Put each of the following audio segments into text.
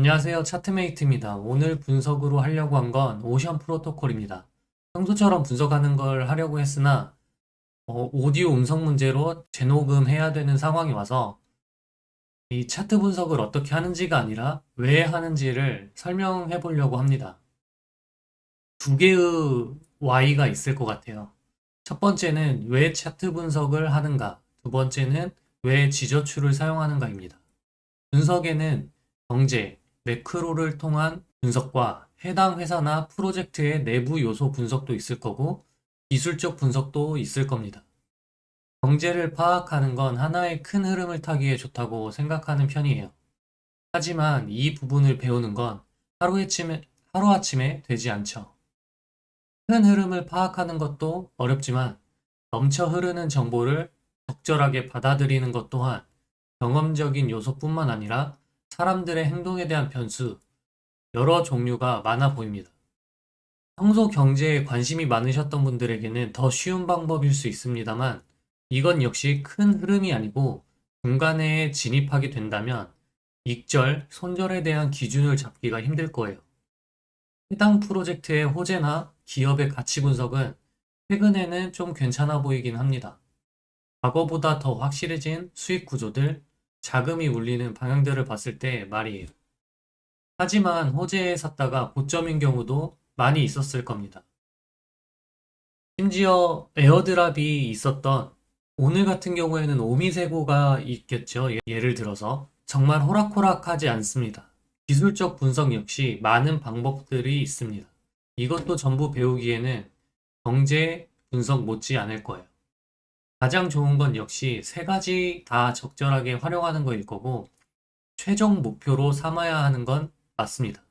안녕하세요. 차트메이트입니다. 오늘 분석으로 하려고 한 건 오션 프로토콜입니다. 평소처럼 분석하는 걸 하려고 했으나 오디오 음성 문제로 재녹음해야 되는 상황이 와서 이 차트 분석을 어떻게 하는지가 아니라 왜 하는지를 설명해 보려고 합니다. 두 개의 Y가 있을 것 같아요. 첫 번째는 왜 차트 분석을 하는가, 두 번째는 왜 지저출을 사용하는가입니다. 분석에는 경제, 매크로를 통한 분석과 해당 회사나 프로젝트의 내부 요소 분석도 있을 거고 기술적 분석도 있을 겁니다. 경제를 파악하는 건 하나의 큰 흐름을 타기에 좋다고 생각하는 편이에요. 하지만 이 부분을 배우는 건 하루아침에 되지 않죠. 큰 흐름을 파악하는 것도 어렵지만 넘쳐 흐르는 정보를 적절하게 받아들이는 것 또한 경험적인 요소뿐만 아니라 사람들의 행동에 대한 변수, 여러 종류가 많아 보입니다. 평소 경제에 관심이 많으셨던 분들에게는 더 쉬운 방법일 수 있습니다만, 이건 역시 큰 흐름이 아니고 중간에 진입하게 된다면 익절, 손절에 대한 기준을 잡기가 힘들 거예요. 해당 프로젝트의 호재나 기업의 가치 분석은 최근에는 좀 괜찮아 보이긴 합니다. 과거보다 더 확실해진 수익 구조들, 자금이 울리는 방향들을 봤을 때 말이에요. 하지만 호재에 샀다가 고점인 경우도 많이 있었을 겁니다. 심지어 에어드랍이 있었던 오늘 같은 경우에는 오미세고가 있겠죠. 예를 들어서 정말 호락호락하지 않습니다. 기술적 분석 역시 많은 방법들이 있습니다. 이것도 전부 배우기에는 경제 분석 못지 않을 거예요. 가장 좋은 건 역시 세 가지 다 적절하게 활용하는 거일 거고 최종 목표로 삼아야 하는 건 맞습니다.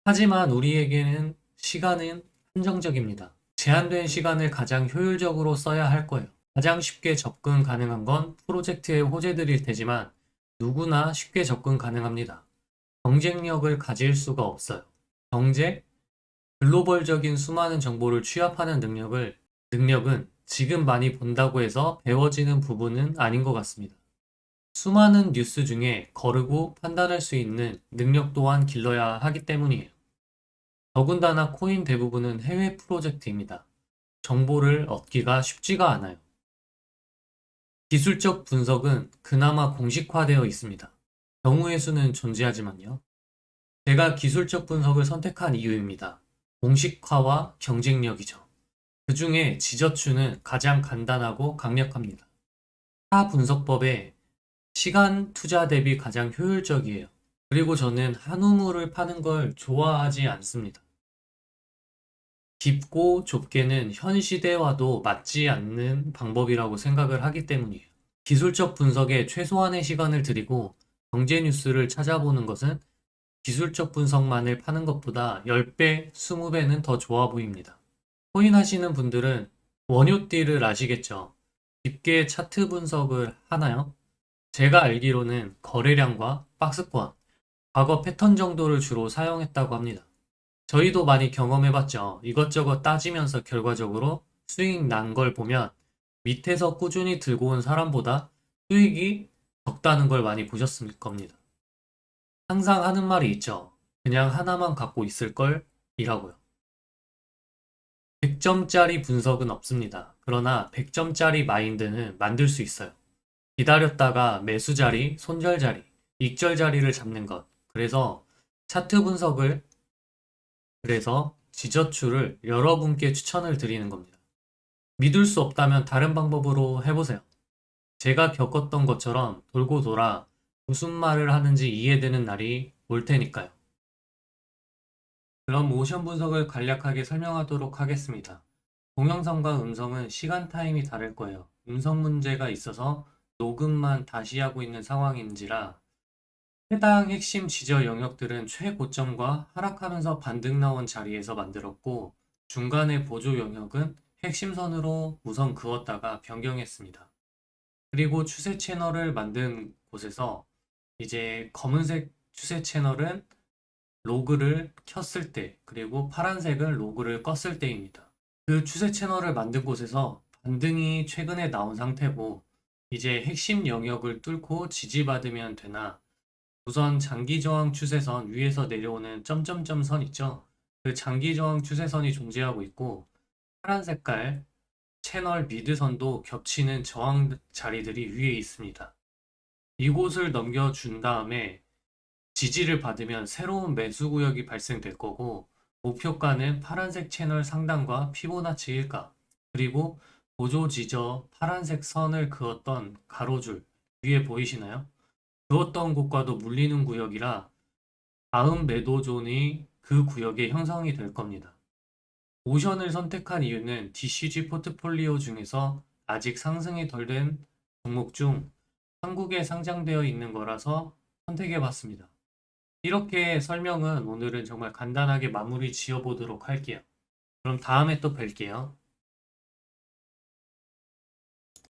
하지만 우리에게는 시간은 한정적입니다. 제한된 시간을 가장 효율적으로 써야 할 거예요. 가장 쉽게 접근 가능한 건 프로젝트의 호재들일 테지만 누구나 쉽게 접근 가능합니다. 경쟁력을 가질 수가 없어요. 경제, 글로벌적인 수많은 정보를 취합하는 능력은 지금 많이 본다고 해서 배워지는 부분은 아닌 것 같습니다. 수많은 뉴스 중에 거르고 판단할 수 있는 능력 또한 길러야 하기 때문이에요. 더군다나 코인 대부분은 해외 프로젝트입니다. 정보를 얻기가 쉽지가 않아요. 기술적 분석은 그나마 공식화되어 있습니다. 경우의 수는 존재하지만요. 제가 기술적 분석을 선택한 이유입니다. 공식화와 경쟁력이죠. 그 중에 지저추는 가장 간단하고 강력합니다. 타 분석법에 시간 투자 대비 가장 효율적이에요. 그리고 저는 한 우물을 파는 걸 좋아하지 않습니다. 깊고 좁게는 현 시대와도 맞지 않는 방법이라고 생각을 하기 때문이에요. 기술적 분석에 최소한의 시간을 들이고 경제 뉴스를 찾아보는 것은 기술적 분석만을 파는 것보다 10배, 20배는 더 좋아 보입니다. 코인 하시는 분들은 원효띠를 아시겠죠? 깊게 차트 분석을 하나요? 제가 알기로는 거래량과 박스권, 과거 패턴 정도를 주로 사용했다고 합니다. 저희도 많이 경험해봤죠. 이것저것 따지면서 결과적으로 수익 난 걸 보면 밑에서 꾸준히 들고 온 사람보다 수익이 적다는 걸 많이 보셨을 겁니다. 항상 하는 말이 있죠. 그냥 하나만 갖고 있을 걸 이라고요. 100점짜리 분석은 없습니다. 그러나 100점짜리 마인드는 만들 수 있어요. 기다렸다가 매수 자리, 손절 자리, 익절 자리를 잡는 것. 차트 분석을 그래서 지저추를 여러분께 추천을 드리는 겁니다. 믿을 수 없다면 다른 방법으로 해보세요. 제가 겪었던 것처럼 돌고 돌아 무슨 말을 하는지 이해되는 날이 올 테니까요. 그럼 모션 분석을 간략하게 설명하도록 하겠습니다. 동영상과 음성은 시간 타임이 다를 거예요. 음성 문제가 있어서 녹음만 다시 하고 있는 상황인지라 해당 핵심 지저 영역들은 최고점과 하락하면서 반등 나온 자리에서 만들었고 중간의 보조 영역은 핵심선으로 우선 그었다가 변경했습니다. 그리고 추세 채널을 만든 곳에서 이제 검은색 추세 채널은 로그를 켰을 때 그리고 파란색은 로그를 껐을 때입니다. 그 추세 채널을 만든 곳에서 반등이 최근에 나온 상태고 이제 핵심 영역을 뚫고 지지받으면 되나 우선 장기저항 추세선 위에서 내려오는 점점점 선 있죠? 그 장기저항 추세선이 존재하고 있고 파란 색깔 채널 미드선도 겹치는 저항 자리들이 위에 있습니다. 이곳을 넘겨준 다음에 지지를 받으면 새로운 매수 구역이 발생될 거고 목표가는 파란색 채널 상단과 피보나치 일가 그리고 보조 지저 파란색 선을 그었던 가로줄 위에 보이시나요? 그었던 곳과도 물리는 구역이라 다음 매도존이 그 구역에 형성이 될 겁니다. 오션을 선택한 이유는 DCG 포트폴리오 중에서 아직 상승이 덜 된 종목 중 한국에 상장되어 있는 거라서 선택해 봤습니다. 이렇게 설명은 오늘은 정말 간단하게 마무리 지어보도록 할게요. 그럼 다음에 또 뵐게요.